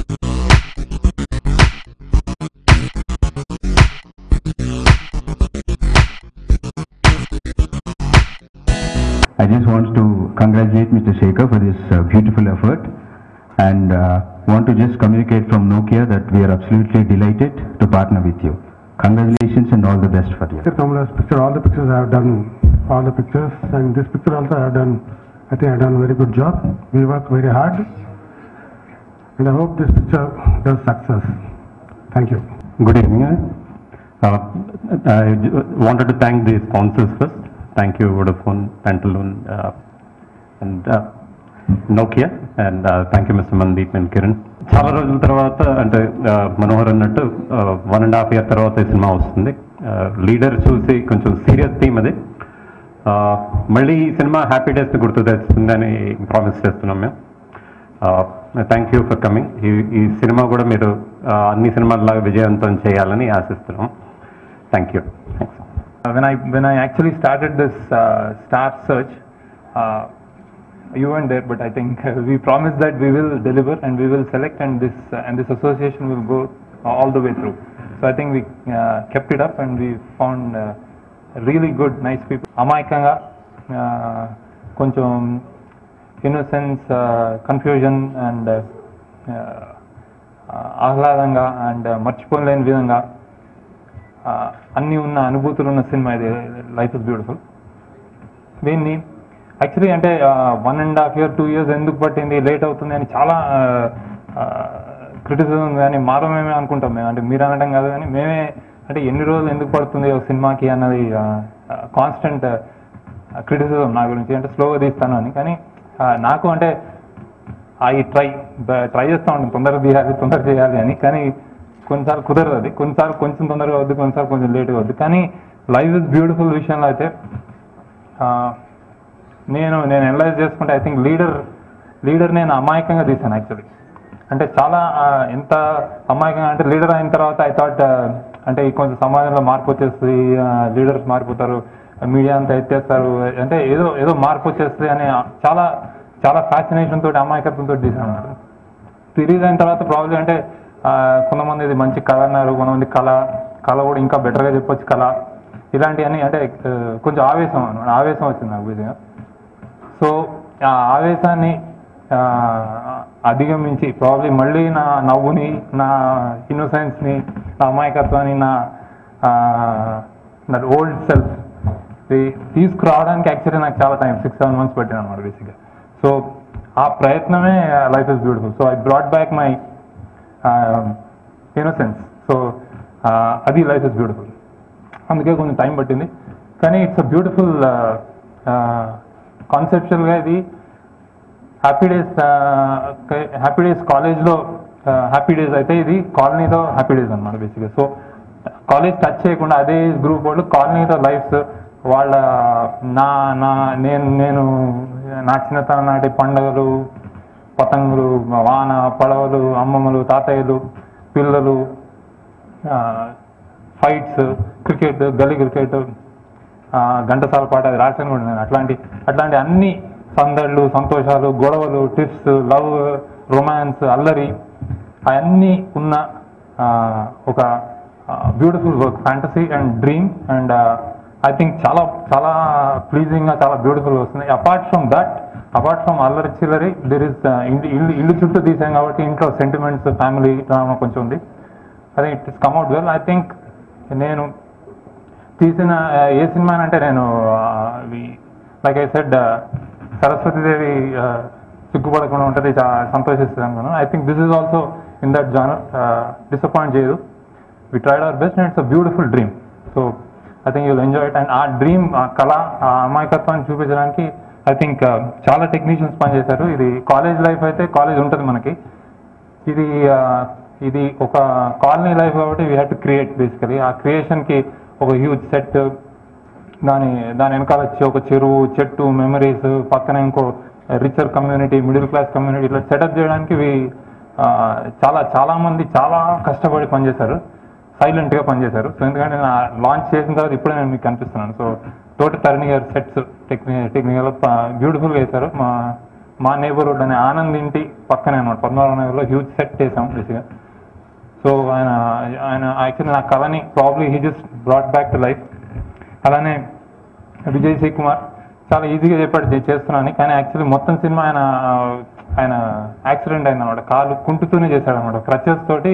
I just want to congratulate Mr. Shekhar for this beautiful effort, and want to just communicate from Nokia that we are absolutely delighted to partner with you. Congratulations and all the best for you. Kamala's picture, all the pictures I have done, all the pictures, and this picture also I have done. I think I have done a very good job. We work very hard, and I hope this picture does success. Thank you. Good evening. I wanted to thank the sponsors first. Thank you, Vodafone, Pantaloon, and Nokia, and thank you, Mr. Mandeep and Kiran. చాలా రోజుల తర్వాత అంటే మనోహర్ అన్నట్టు 1.5 year తర్వాత ఈ cinema వస్తుంది. Leader చూసి కొంచెం సీరియస్ థీమ్ అది. మళ్ళీ ఈ సినిమా హ్యాపీ డేస్ని గుర్తు తెస్తుందని ప్రామిస్ చేస్తున్నాం మేము. Thank you for coming. ఈ సినిమా కూడా మీరు అన్ని సినిమాల్లాగా విజయవంతం చేయాలని ఆశిస్తున్నాం. Thank you. When I actually started this star search, you weren't there, but I think we promised that we will deliver and we will select, and this association will go all the way through. So I think we kept it up, and we found really good, nice people. Amaikanga, koncham innocence, confusion, and ఆహ్లాదంగా and మర్చిపోలేని విధంగా అన్నీ ఉన్న అనుభూతులు ఉన్న cinema ఇది. Life is beautiful. దీన్ని actually అంటే 1.5 year 2 years ఎందుకు పట్టింది, లేట్ అవుతుంది అని చాలా క్రిటిసిజం కానీ మారమేమే అనుకుంటాం మేము. అంటే మీరు అనడం కాదు, కానీ మేమే అంటే ఎన్ని రోజులు ఎందుకు పడుతుంది ఒక సినిమాకి అన్నది కాన్స్టెంట్ క్రిటిసిజం నా గురించి. అంటే స్లోగా తీస్తాను అని. కానీ నాకు అంటే ట్రై చేస్తూ ఉంటాను తొందరగా తీయాలి, తొందరగా చేయాలి అని. కానీ కొన్నిసార్లు కుదరదు అది. కొన్నిసార్లు కొంచెం తొందరగా వద్దు, కొన్నిసార్లు కొంచెం లేట్గా వద్దు. కానీ లైఫ్ ఇస్ బ్యూటిఫుల్ విషయంలో అయితే నేను అనలైజ్ చేసుకుంటే ఐ థింక్ లీడర్ నేను అమాయకంగా తీశాను యాక్చువల్లీ. అంటే చాలా ఎంత అమాయకంగా అంటే లీడర్ అయిన తర్వాత ఐ థాట్ అంటే కొంచెం సమాజంలో మార్పు వచ్చేస్తుంది, లీడర్స్ మారిపోతారు, మీడియా అంతా ఎత్తేస్తారు, అంటే ఏదో మార్పు వచ్చేస్తుంది అనే చాలా చాలా ఫ్యాసినేషన్ తోటి అమాయకత్వంతో తీశాను అన్నమాట. రిలీజ్ అయిన తర్వాత ప్రాబ్లం అంటే కొంతమంది ఇది మంచి కళ అన్నారు, కొంతమంది కళ కూడా ఇంకా బెటర్గా చెప్పొచ్చు కళ, ఇలాంటివన్నీ అంటే కొంచెం ఆవేశం వచ్చింది నాకు విధంగా. సో ఆ ఆవేశాన్ని అధిగమించి ప్రాబ్లీ మళ్ళీ నా నవ్వుని, నా ఇన్నోసెన్స్ని, నా అమాయకత్వాన్ని, నా ఓల్డ్ సెల్ఫ్ తీసుకురావడానికి యాక్చువల్లీ నాకు చాలా టైం 6-7 months పట్టింది అనమాట బేసిక్గా. సో ఆ ప్రయత్నమే life is beautiful. So I brought back my innocence. So అది లైఫ్ ఇస్ బ్యూటిఫుల్. అందుకే కొంచెం టైం పట్టింది. కానీ ఇట్స్ అ బ్యూటిఫుల్ కాన్సెప్చువల్గా ఇది హ్యాపీ డేస్ కాలేజ్లో హ్యాపీ డేస్ అయితే ఇది కాలనీలో హ్యాపీ డేస్ అనమాట బేసిక్గా. సో కాలేజ్ టచ్ చేయకుండా అదే గ్రూప్ వాళ్ళు కాలనీలో లైఫ్స్ వాళ్ళ నేను నా చిన్నతనం నాటి పండుగలు, పతంగులు, వాన, పడవలు, అమ్మమ్మలు, తాతయ్యలు, పిల్లలు, ఫైట్స్, క్రికెట్, గల్లీ క్రికెట్, ఘంటసాల పాట, అది రాశాను కూడా నేను. అట్లాంటి అన్ని సందళ్ళు, సంతోషాలు, గొడవలు, టిప్స్, లవ్, రొమాన్స్, అల్లరి అవన్నీ ఉన్న ఒక beautiful work, fantasy and dream. And I think చాలా చాలా ప్లీజింగ్గా చాలా బ్యూటిఫుల్గా వస్తుంది. అపార్ట్ ఫ్రమ్ అల్లరి చిల్లరి దెర్ ఇస్ ఇల్లు చుట్టూ తీసాం కాబట్టి ఇంట్లో సెంటిమెంట్స్, ఫ్యామిలీ డ్రామా కొంచెం ఉంది. I think it is come out well. I think నేను తీసిన ఏ సినిమా అంటే నేను లైక్ ఐ సెడ్ సరస్వతీదేవి సిగ్గుపడకుండా ఉంటుంది, సంతోషిస్తుంది అనుకున్నాను. I think this is also in that genre. Disappoint చేయదు. We tried our best and it's a beautiful dream. So I think you'll enjoy it. And ఆ డ్రీమ్, ఆ కళ, ఆ అమాయకత్వాన్ని చూపించడానికి ఐ థింక్ చాలా టెక్నీషియన్స్ పనిచేశారు. ఇది కాలేజ్ లైఫ్ అయితే కాలేజ్ ఉంటుంది మనకి, ఇది ఒక కాలనీ లైఫ్ కాబట్టి we have to create basically. ఆ క్రియేషన్కి ఒక హ్యూజ్ సెట్, దాని వెనకాల వచ్చి ఒక చెరువు, చెట్టు, మెమరీస్, పక్కన ఇంకో richer community, middle class community, ఇట్లా సెటప్ చేయడానికి చాలామంది చాలా కష్టపడి పనిచేశారు, సైలెంట్గా పనిచేశారు. సో ఎందుకంటే నా లాంచ్ చేసిన తర్వాత ఇప్పుడే నేను మీకు కనిపిస్తున్నాను. సో తోట తరుణి గారు సెట్స్ టెక్నికల్ బ్యూటిఫుల్గా వేశారు. మా నేబర్హుడ్ అనే ఆనంద్ ఇంటి పక్కనే అనమాట, పద్మనాభ నగర్లో హ్యూజ్ సెట్ చేసాం బేసిక్గా. సో ఆయన యాక్చువల్లీ నా కళని probably he just brought back to life. అలానే విజయ్ సి కుమార్ చాలా ఈజీగా చెప్పాడు చేస్తున్నాను, కానీ యాక్చువల్లీ మొత్తం సినిమా ఆయన యాక్సిడెంట్ అయింది అనమాట, కాలు కుంటుతూనే చేశాడు అనమాట, క్రచెస్ తోటి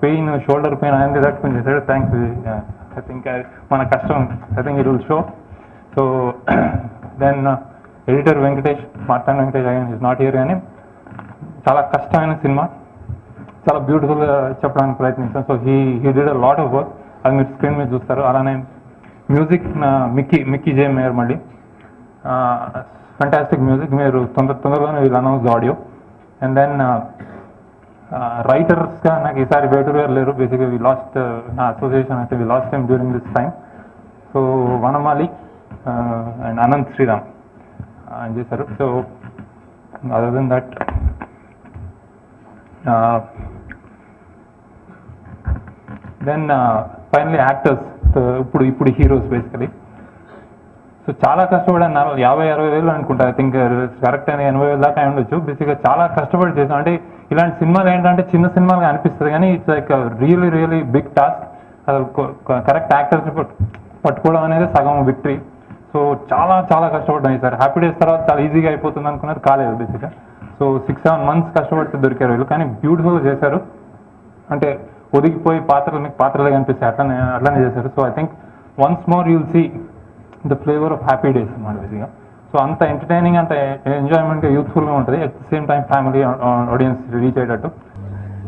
పెయిన్, షోల్డర్ పెయిన్ ఆయన తట్టుకుని చేశాడు. థ్యాంక్స్. ఐ థింక్ మన కష్టం, I think it will show. So then editor Venkatesh, Marthand Venkatesh again is not here, కానీ చాలా కష్టమైన సినిమా, చాలా బ్యూటిఫుల్గా చెప్పడానికి ప్రయత్నించాం. So he did a lot of work, అది మీరు స్క్రీన్ మీద చూస్తారు. అలానే మ్యూజిక్ మిక్కీ జే మేయర్, మళ్ళీ ఫంటాస్టిక్ మ్యూజిక్, మీరు తొందరగానే వీళ్ళు అనౌన్స్ ఆడియో. అండ్ దెన్ రైటర్స్గా నాకు ఈసారి వేటూరు గారు లేరు, బేసిక్గా వి లాస్ట్, నా అసోసియేషన్ అయితే we last time during this time. So Vanamali and Anant Sriram ఆయన చేశారు. So other than that then finally actors, ఇప్పుడు హీరోస్ బేసికలీ. సో చాలా కష్టపడాను, 50-60 వేలు అనుకుంటా, ఐ థింక్ కరెక్ట్ అని 80,000 దాకా అయి ఉండొచ్చు. బేసిక్గా చాలా కష్టపడి చేసాం. అంటే ఇలాంటి సినిమాలు ఏంటంటే చిన్న సినిమాలుగా అనిపిస్తుంది, కానీ it's like really big task. అసలు కరెక్ట్ యాక్టర్స్ని పట్టుకోవడం అనేది సగం విక్టరీ. సో చాలా కష్టపడ్డాను ఈసారి. హ్యాపీ డేస్ తర్వాత చాలా ఈజీగా అయిపోతుంది అనుకున్నది, కాలేదు బేసిక్గా. సో 6-7 months కష్టపడితే దొరికారు వీళ్ళు, కానీ బ్యూటిఫుల్గా చేశారు. అంటే ఒదిగిపోయి పాత్రలు కనిపిస్తాయి, అట్లానే చేశారు. So I think once more you'll see the flavour of Happy Days అన్నమాట బేసిక్గా. సో అంత ఎంటర్టైనింగ్, అంత ఎంజాయ్మెంట్గా, యూత్ఫుల్గా ఉంటుంది, at the same time family audience reach అయ్యేటట్టు.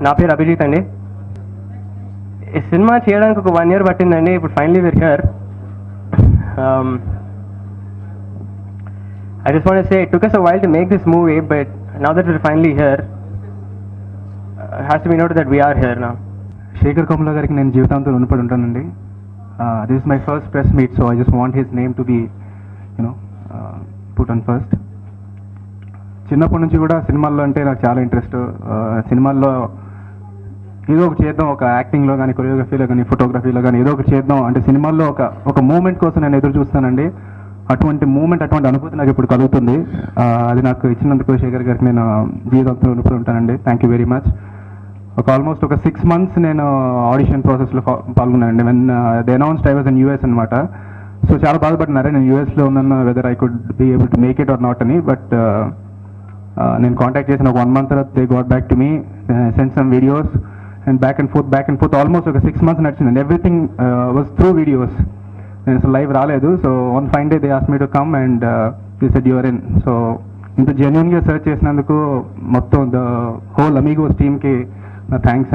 నా పేరు అభిజిత్ అండి. ఈ సినిమా చేయడానికి ఒక 1 year పట్టిందండి. ఇప్పుడు finally we're here. I just want to say it took us a while to make this movie, but now that we're finally here, it has to be noted that we are here now. Shekhar Kamala గారికి నేను జీవితాంతో రుణపడి ఉంటానండి. This is my first press meet, so I just want his name to be put on first. చిన్నప్పటి నుంచి కూడా సినిమాల్లో అంటే నాకు చాలా ఇంట్రెస్ట్. సినిమాల్లో ఏదో ఒకటి చేద్దాం, ఒక యాక్టింగ్లో కానీ, కొరియోగ్రఫీలో కానీ, ఫోటోగ్రఫీలో కానీ ఏదో ఒకటి చేద్దాం అంటే సినిమాల్లో ఒక మూమెంట్ కోసం నేను ఎదురు చూస్తానండి. అటువంటి మూమెంట్, అటువంటి అనుభూతి నాకు ఇప్పుడు కలుగుతుంది. అది నాకు ఇచ్చినందుకు శేఖర్ గారికి నేను జీవితంతో రుణపడి ఉంటానండి. Thank you very much. Almost ఒక 6 months నేను ఆడిషన్ ప్రాసెస్లో పాల్గొన్నానండి. When they announced I was in US అనమాట. సో చాలా బాధపడినారు నేను యూఎస్లో ఉన్నాను, whether I could be able to make it or not అని. బట్ నేను కాంటాక్ట్ చేసిన ఒక 1 month తర్వాత they got back to me, send some videos and back and forth almost ఒక 6 months నడిచిందండి. Everything was through videos. నేను అసలు live రాలేదు. So one fine day they asked me to come and they said you are in. So ఇంత జెన్యూన్గా search చేసినందుకు మొత్తం the whole Amigos టీమ్కి నా థ్యాంక్స్ అండి.